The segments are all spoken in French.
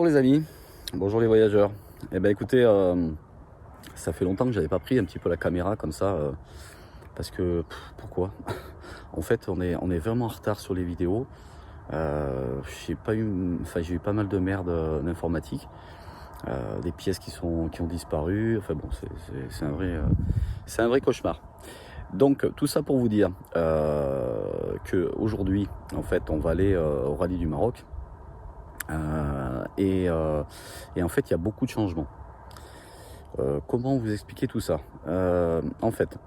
les amis, bonjour les voyageurs. Eh ben écoutez, ça fait longtemps que j'avais pas pris un petit peu la caméra comme ça, parce que pourquoi? En fait, on est vraiment en retard sur les vidéos. J'ai eu pas mal de merde d'informatique, des pièces qui ont disparu. Enfin bon, c'est un vrai cauchemar. Donc tout ça pour vous dire que aujourd'hui, en fait, on va aller au rallye du Maroc. Et en fait, il y a beaucoup de changements. Comment vous expliquer tout ça? En fait,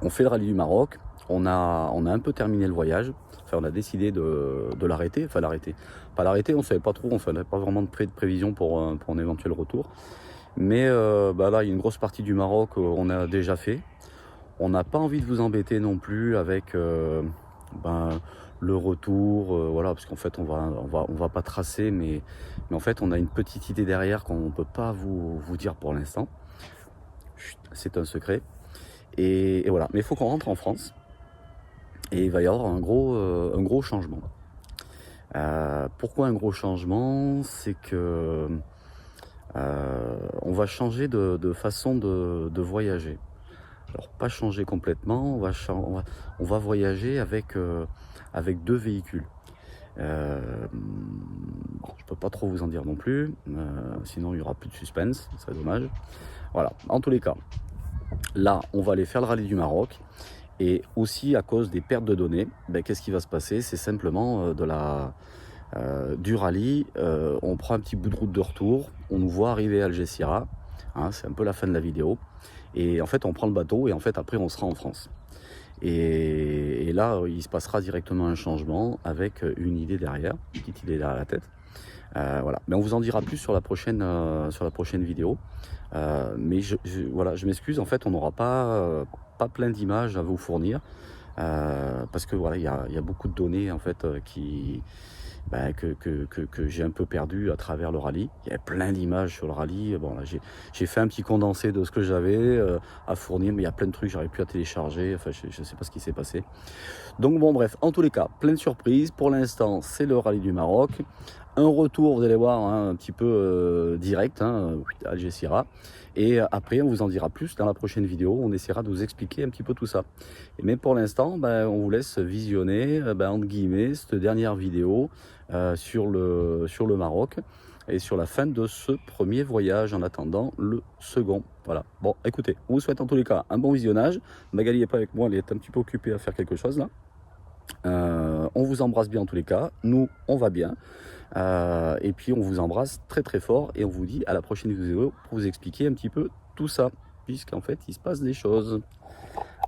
on fait le rallye du Maroc, on a un peu terminé le voyage, enfin on a décidé de l'arrêter, enfin l'arrêter. Pas l'arrêter, on savait pas trop, on n'avait pas vraiment de prévision pour un éventuel retour. Mais là, il y a une grosse partie du Maroc, on a déjà fait. On n'a pas envie de vous embêter non plus avec le retour, voilà, parce qu'en fait on va pas tracer, mais en fait on a une petite idée derrière qu'on ne peut pas vous dire pour l'instant. C'est un secret. Et voilà, mais il faut qu'on rentre en France et il va y avoir un gros changement. Pourquoi un gros changement? C'est que on va changer de façon de voyager. Alors pas changer complètement, on va voyager avec deux véhicules. Je peux pas trop vous en dire non plus, sinon il y aura plus de suspense, ce serait dommage. Voilà, en tous les cas, là on va aller faire le rallye du Maroc, et aussi à cause des pertes de données, qu'est-ce qui va se passer? C'est simplement du rallye, on prend un petit bout de route de retour, on nous voit arriver à Algeciras, hein, c'est un peu la fin de la vidéo, et en fait on prend le bateau et en fait après on sera en France. Et là, il se passera directement un changement avec une idée derrière, une petite idée derrière la tête. Voilà. Mais on vous en dira plus sur la prochaine vidéo. Mais je m'excuse, en fait, on n'aura pas plein d'images à vous fournir. Parce que voilà, il y a beaucoup de données en fait que j'ai un peu perdu à travers le rallye. Il y a plein d'images sur le rallye. Bon, là, j'ai fait un petit condensé de ce que j'avais à fournir, mais il y a plein de trucs que j'aurais pu à télécharger. Enfin, je ne sais pas ce qui s'est passé. Donc bon, bref, en tous les cas, plein de surprises. Pour l'instant, c'est le rallye du Maroc. Un retour, vous allez voir, hein, un petit peu direct, hein, à Algeciras. Et après, on vous en dira plus dans la prochaine vidéo. On essaiera de vous expliquer un petit peu tout ça. Mais pour l'instant, on vous laisse visionner, entre guillemets, cette dernière vidéo sur le Maroc et sur la fin de ce premier voyage en attendant le second. Voilà. Bon, écoutez, on vous souhaite en tous les cas un bon visionnage. Magali n'est pas avec moi, elle est un petit peu occupée à faire quelque chose là. On vous embrasse bien en tous les cas. Nous, on va bien. Et puis on vous embrasse très très fort et on vous dit à la prochaine vidéo pour vous expliquer un petit peu tout ça, puisqu'en fait il se passe des choses.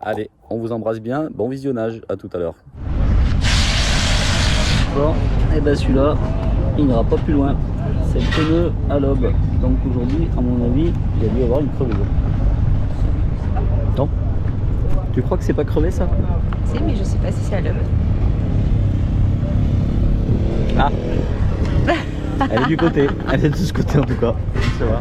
Allez, on vous embrasse bien, bon visionnage, à tout à l'heure. Bon, et celui-là, il n'ira pas plus loin, c'est le pneu à l'aube, donc aujourd'hui à mon avis il y a dû y avoir une crevaison. Non? Tu crois que c'est pas crevé ça? Si, mais je sais pas si c'est à l'aube. Ah. Elle est du côté, elle est de ce côté en tout cas, ça va.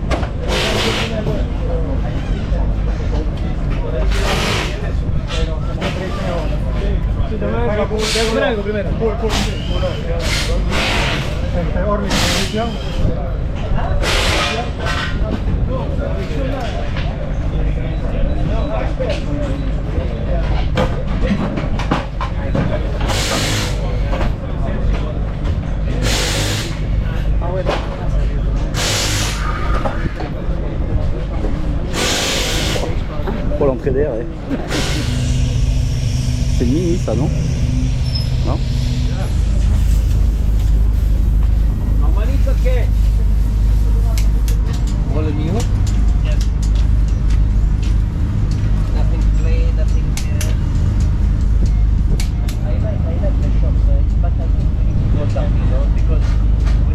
Pour l'entrée d'air, ouais. C'est le mini ça, non? Non?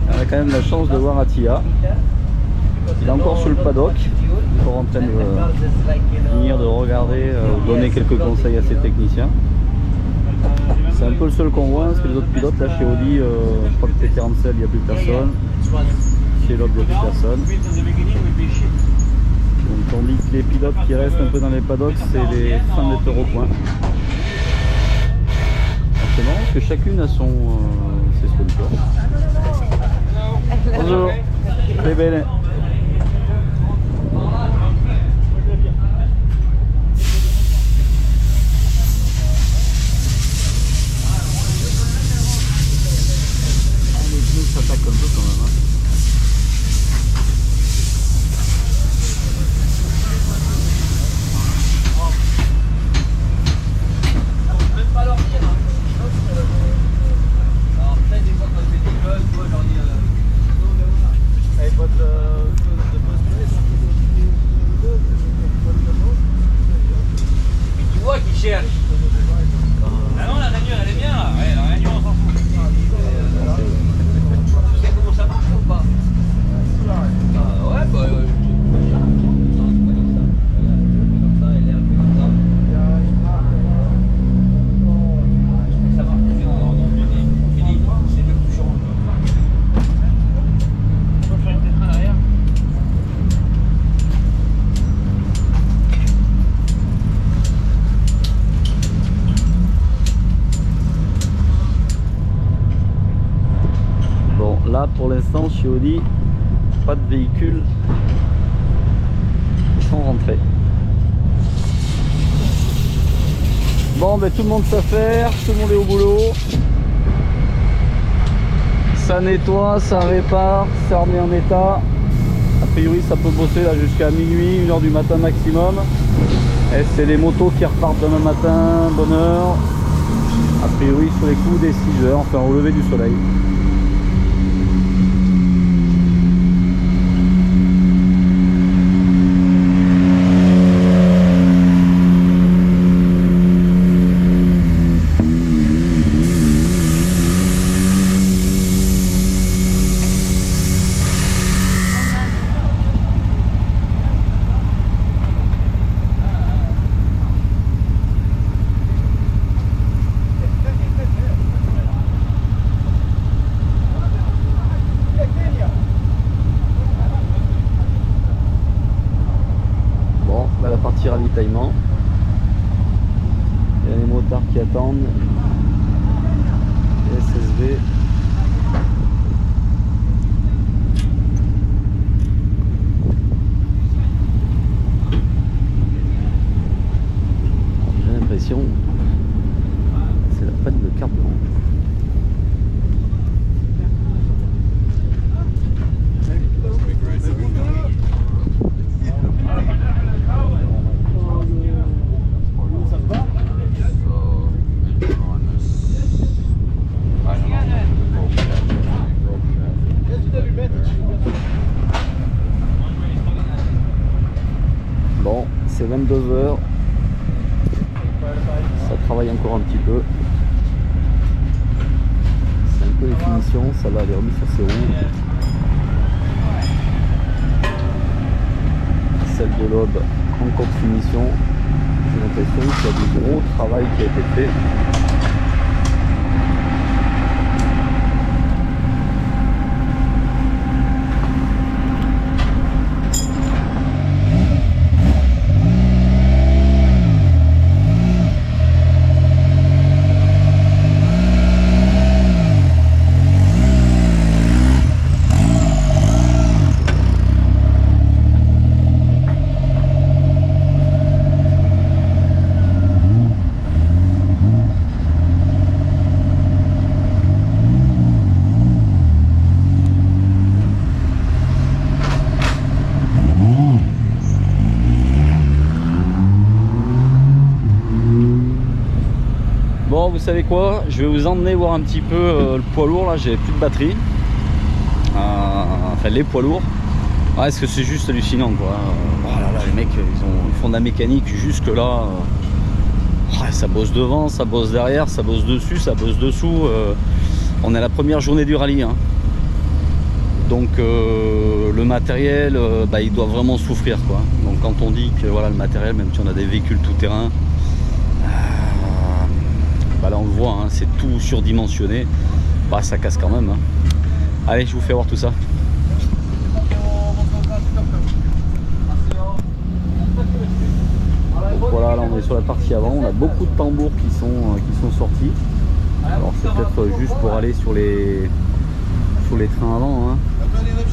On a quand même la chance de voir Attia. Il est encore sur le paddock, encore en train de finir de regarder, donner quelques conseils à ses techniciens. C'est un peu le seul qu'on voit, parce que les autres pilotes, là chez Audi, je crois que T47 il n'y a plus personne, chez l'autre il n'y a plus personne. Donc, tandis que les pilotes qui restent un peu dans les paddocks, c'est les fins d'être au point. C'est marrant parce que chacune a ses sponsors. Bonjour. C'est belle. Les pneus s'attaquent un peu quand même. Hein. Cherche. Ah non, la rainure elle est bien là. Ouais, la rainure on s'en fout. Tu sais comment ça marche ou pas? Ouais, bah. Ça, elle est un peu comme ça. Ça marche bien dans Philippe, c'est le bouchon. On peut faire une tête à l'arrière. Là pour l'instant chez Audi, pas de véhicules qui sont rentrés. Bon ben tout le monde sait faire, tout le monde est au boulot. Ça nettoie, ça répare, ça remet en état. A priori ça peut bosser là jusqu'à minuit, 1h du matin maximum. Et c'est les motos qui repartent demain matin, bonne heure. A priori sur les coups des 6h, enfin au lever du soleil. Ravitaillement. Il y a les motards qui attendent. Les SSV. J'ai l'impression que c'est la panne de carburant. Bon, c'est 22h. Ça travaille encore un petit peu. C'est un peu les finitions, ça va aller remis sur ses roues. Celle de l'aube, encore de finition. J'ai l'impression qu'il y a du gros travail qui a été fait. Bon, vous savez quoi, je vais vous emmener voir un petit peu le poids lourd. Là j'ai plus de batterie, enfin les poids lourds. Ouais, est-ce que c'est juste hallucinant quoi. Oh là là, les mecs ils font de la mécanique jusque là. Ouais, ça bosse devant, ça bosse derrière, ça bosse dessus, ça bosse dessous. On est à la première journée du rallye hein. Donc le matériel il doit vraiment souffrir quoi. Donc quand on dit que voilà, le matériel, même si on a des véhicules tout terrain, là on le voit hein, c'est tout surdimensionné, ça casse quand même hein. Allez, je vous fais voir tout ça. Donc voilà, là on est sur la partie avant, on a beaucoup de tambours qui sont sortis. Alors c'est peut-être juste pour aller sur les trains avant hein.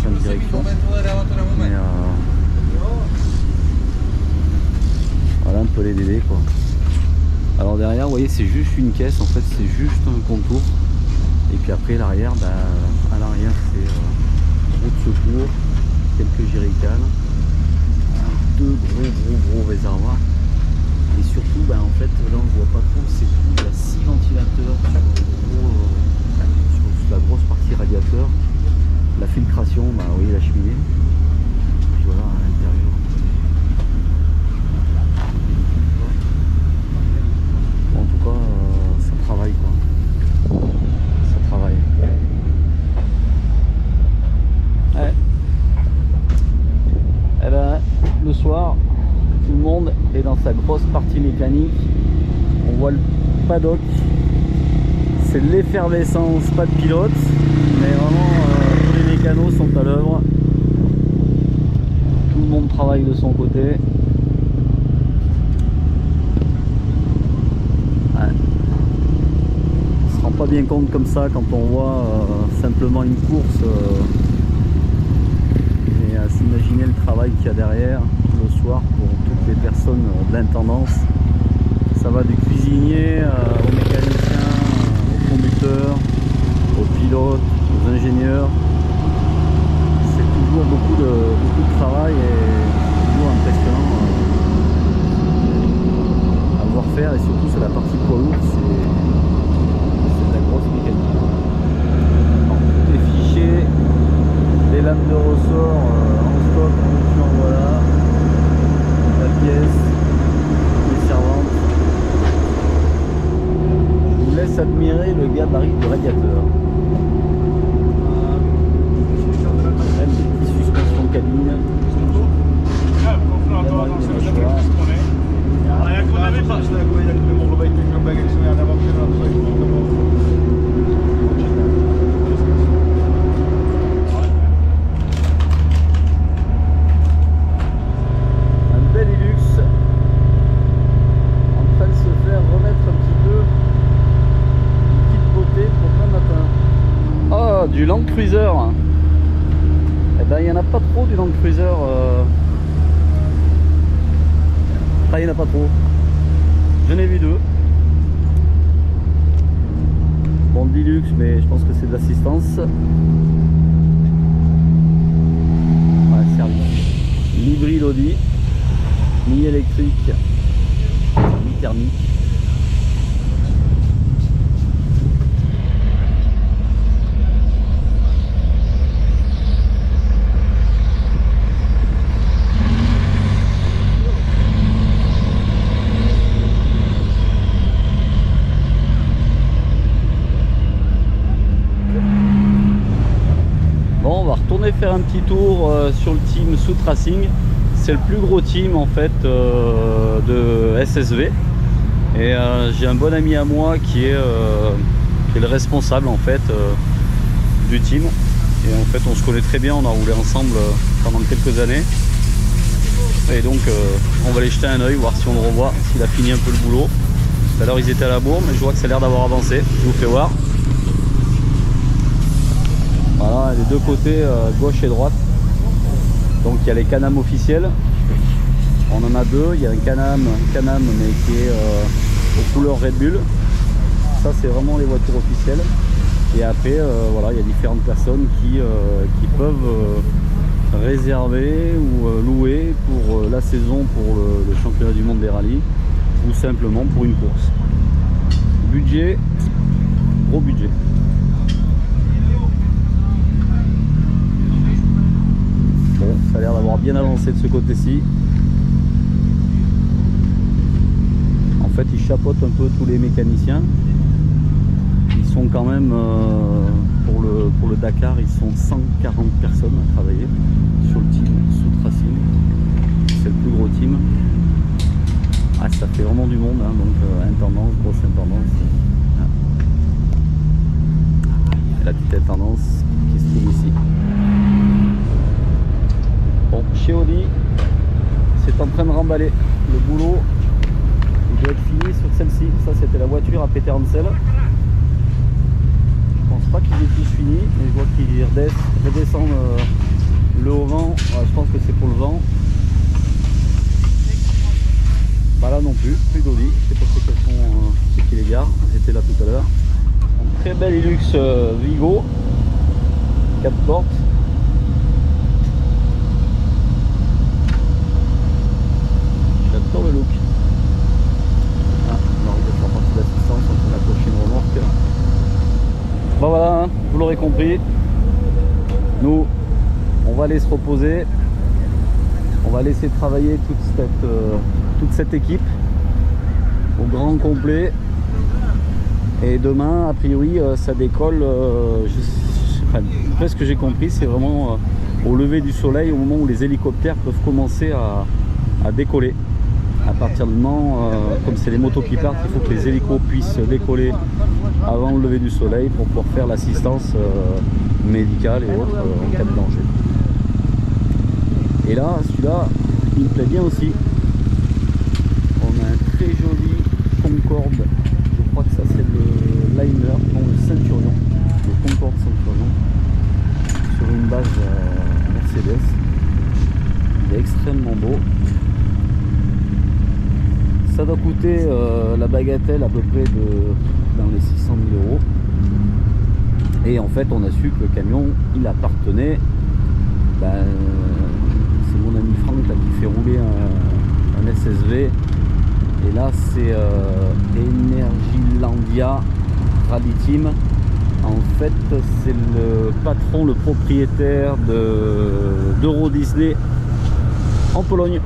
en direction. Mais voilà un peu les délais quoi. Alors derrière, vous voyez, c'est juste une caisse, en fait, c'est juste un contour. Et puis après, l'arrière, à l'arrière, c'est roue de secours, quelques jerrycans, deux gros réservoirs. Et surtout, en fait, là, on voit pas trop, c'est tout. Il y a 6 ventilateurs sur la grosse partie radiateur. La filtration, vous voyez la cheminée. Puis voilà, à l'intérieur. En tout cas, ça travaille quoi. Ça travaille. Ouais. Et ben, le soir, tout le monde est dans sa grosse partie mécanique. On voit le paddock. C'est de l'effervescence, pas de pilote. Mais vraiment, tous les mécanos sont à l'œuvre. Tout le monde travaille de son côté. Pas bien compte comme ça quand on voit simplement une course et à s'imaginer le travail qu'il y a derrière le soir pour toutes les personnes de l'intendance. Ça va du cuisinier au mécanicien, au conducteur, aux pilotes, aux ingénieurs. C'est toujours beaucoup de travail et toujours impressionnant à voir faire, et surtout c'est la partie poids lourd, c'est grosse mécanique. Alors, tout est fiché, les lames de ressort en stock, en voilà, la pièce, les servantes. Je vous laisse admirer le gabarit du radiateur. Même des petites suspensions cabine. Du Land Cruiser, eh ben il n'y en a pas trop du Land Cruiser. Enfin, il n'y en a pas trop. J'en ai vu 2. Bon, Deluxe, mais je pense que c'est de l'assistance. Ouais, c'est l'hybride Audi, mi-électrique, mi-thermique. Faire un petit tour sur le team Soot Racing. C'est le plus gros team en fait de SSV, et j'ai un bon ami à moi qui est le responsable en fait du team, et en fait on se connaît très bien, on a roulé ensemble pendant quelques années, et donc on va aller jeter un oeil, voir si on le revoit, s'il a fini un peu le boulot. Tout à l'heure ils étaient à la bourre, mais je vois que ça a l'air d'avoir avancé. Je vous fais voir. Voilà, les deux côtés, gauche et droite. Donc il y a les Can-Am officiels. On en a deux. Il y a un Can-Am mais qui est aux couleurs Red Bull. Ça c'est vraiment les voitures officielles. Et après voilà, il y a différentes personnes qui peuvent réserver ou louer pour la saison, pour le championnat du monde des rallyes, ou simplement pour une course. Budget, gros budget. Bon, ça a l'air d'avoir bien avancé de ce côté-ci. En fait, ils chapeautent un peu tous les mécaniciens. Ils sont quand même, pour le Dakar, ils sont 140 personnes à travailler sur le team Soot Racing. C'est le plus gros team. Ah, ça fait vraiment du monde, hein, donc intendance, grosse intendance. Et la petite intendance qui se trouve ici. Bon, chez Audi, c'est en train de remballer. Le boulot, il doit être fini sur celle-ci. Ça, c'était la voiture à Peter Hansel. Je pense pas qu'ils aient tous fini, mais je vois qu'ils redescendent le haut vent. Ouais, je pense que c'est pour le vent. Pas là non plus, plus d'Audi. Je sais pas c'est qui les gare. J'étais là tout à l'heure. Un très bel Hilux Vigo, 4 portes. J'adore le look. Ah, on arrive à faire partie de l'assistance, on peut accrocher une remorque. Bon voilà, hein, vous l'aurez compris. Nous, on va aller se reposer. On va laisser travailler toute cette équipe au grand complet. Et demain, a priori, ça décolle. Après, ce que j'ai compris, c'est vraiment au lever du soleil, au moment où les hélicoptères peuvent commencer à décoller. À partir du moment, comme c'est les motos qui partent, il faut que les hélicos puissent décoller avant le lever du soleil pour pouvoir faire l'assistance médicale et autres en cas de danger. Et là, celui-là, il me plaît bien aussi. On a un très joli Concorde. Je crois que ça c'est le Liner, non le Centurion. Le Concorde Centurion. Sur une base Mercedes. Il est extrêmement beau. Ça doit coûter la bagatelle à peu près dans les 600 000 euros. Et en fait, on a su que le camion, il appartenait. C'est mon ami Franck là, qui fait rouler un SSV. Et là, c'est Energilandia Rally Team. En fait, c'est le patron, le propriétaire d'Euro Disney en Pologne.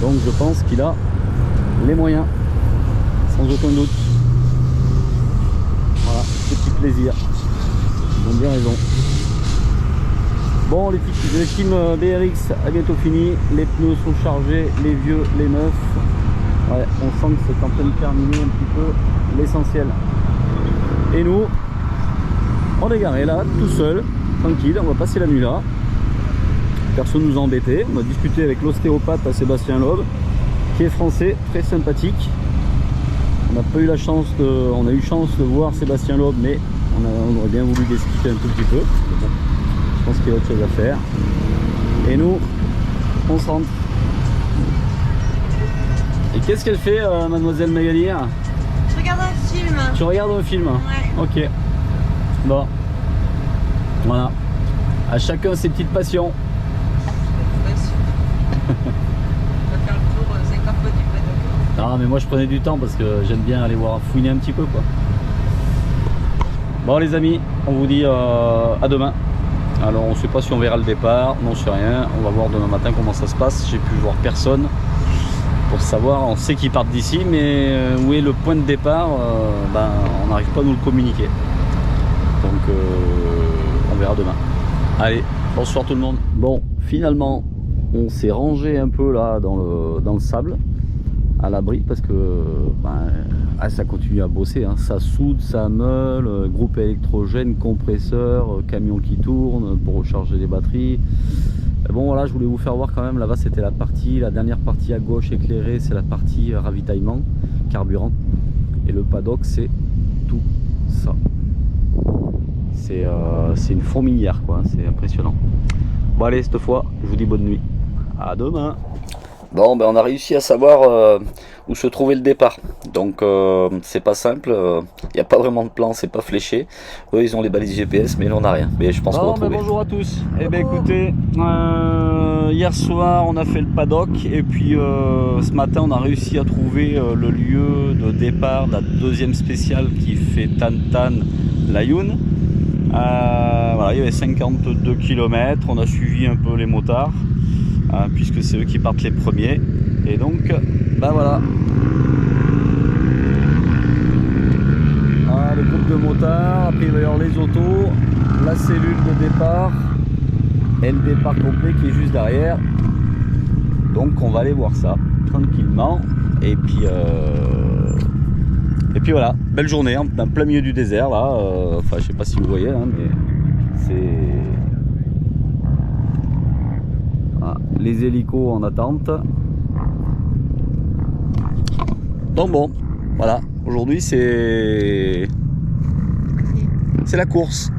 Donc, je pense qu'il a les moyens, sans aucun doute. Voilà, petit plaisir. Ils ont bien raison. Bon, les team BRX a bientôt fini. Les pneus sont chargés, les vieux, les neufs. Ouais, on sent que c'est en train de terminer un petit peu l'essentiel. Et nous, on est garé là, tout seul, tranquille. On va passer la nuit là. Personne nous a embêtés. On a discuté avec l'ostéopathe à Sébastien Loeb, qui est français, très sympathique. On n'a pas eu la chance on a eu chance de voir Sébastien Loeb, mais on aurait bien voulu discuter un tout petit peu. Bon, je pense qu'il y a autre chose à faire. Et nous, on se rentre. Et qu'est-ce qu'elle fait, mademoiselle Magali? Je regarde un film. Tu regardes un film? Ouais. Ok. Bon. Voilà. À chacun ses petites passions. Ah mais moi je prenais du temps parce que j'aime bien aller voir fouiner un petit peu quoi. Bon les amis, on vous dit à demain. Alors on sait pas si on verra le départ, non c'est rien. On va voir demain matin comment ça se passe. J'ai pu voir personne pour savoir. On sait qu'ils partent d'ici, mais où est le point de départ, on n'arrive pas à nous le communiquer. Donc on verra demain. Allez, bonsoir tout le monde. Bon, finalement on s'est rangé un peu là dans le sable, à l'abri, parce que ça continue à bosser, hein. Ça soude, ça meule, groupe électrogène, compresseur, camion qui tourne pour recharger les batteries. Et bon voilà, je voulais vous faire voir quand même, là-bas c'était la dernière partie à gauche éclairée, c'est la partie ravitaillement, carburant. Et le paddock c'est tout ça. C'est une fourmilière quoi, c'est impressionnant. Bon allez, cette fois, je vous dis bonne nuit. À demain. Bon, on a réussi à savoir où se trouvait le départ. Donc c'est pas simple. Il n'y a pas vraiment de plan, c'est pas fléché. Eux ils ont les balises GPS, mais nous on n'a rien. Mais je pense qu'on va trouver. Bonjour à tous. Eh bien écoutez, hier soir on a fait le paddock et puis ce matin on a réussi à trouver le lieu de départ de la deuxième spéciale qui fait Tan-Tan-Layoun. Voilà, il y avait 52 km. On a suivi un peu les motards. Puisque c'est eux qui partent les premiers, et donc voilà. Le groupe de motards, après il va y avoir les autos, la cellule de départ et le départ complet qui est juste derrière. Donc on va aller voir ça tranquillement, et puis voilà, belle journée en plein milieu du désert là. Enfin je sais pas si vous voyez hein, mais c'est les hélicos en attente. Donc bon, voilà, aujourd'hui c'est c'est la course.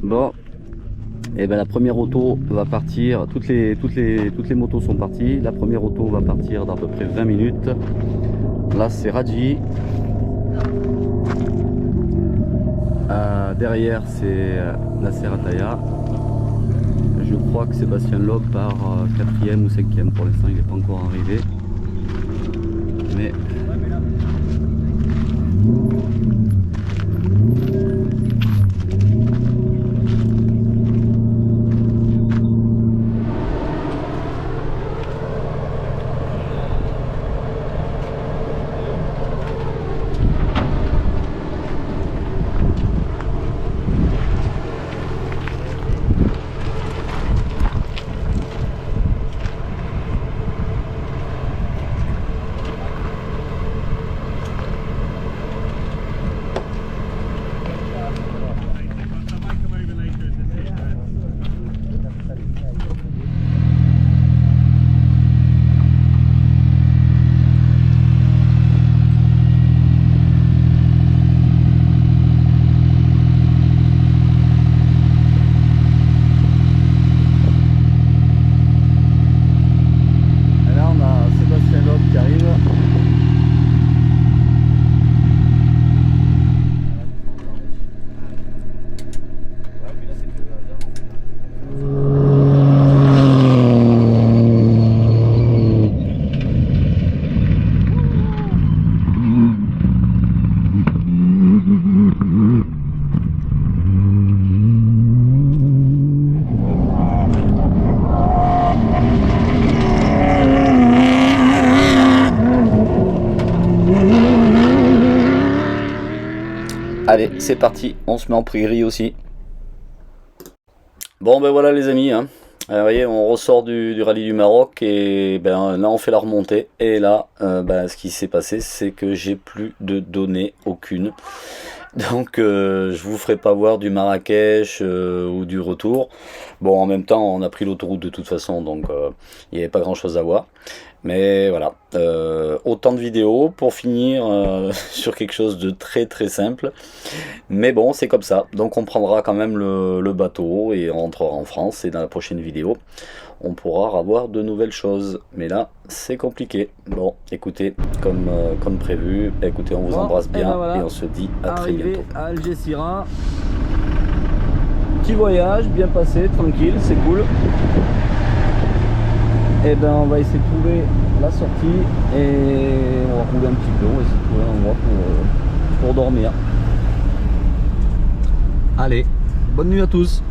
Bon, et ben la première auto va partir, toutes les motos sont parties. La première auto va partir d'à peu près 20 minutes. Là c'est Raji. Derrière c'est la Serrataya. Je crois que Sébastien Loeb part 4e ou 5e. Pour l'instant il n'est pas encore arrivé. Mais allez, c'est parti, on se met en prairie aussi. Bon ben voilà les amis, hein. Vous voyez, on ressort du rallye du Maroc et ben là on fait la remontée. Et là, ce qui s'est passé, c'est que j'ai plus de données aucune. Donc je vous ferai pas voir du Marrakech ou du retour. Bon, en même temps, on a pris l'autoroute de toute façon, donc il n'y avait pas grand chose à voir. Mais voilà, autant de vidéos pour finir sur quelque chose de très très simple. Mais bon, c'est comme ça. Donc on prendra quand même le bateau et on rentrera en France. Et dans la prochaine vidéo, on pourra avoir de nouvelles choses. Mais là, c'est compliqué. Bon, écoutez, comme prévu, écoutez, on vous embrasse bien et, voilà, et on se dit à très bientôt. À Algeciras. Petit voyage, bien passé, tranquille, c'est cool. Et ben on va essayer de trouver la sortie et on va rouler un petit peu, on va essayer de trouver un endroit pour dormir. Allez, bonne nuit à tous.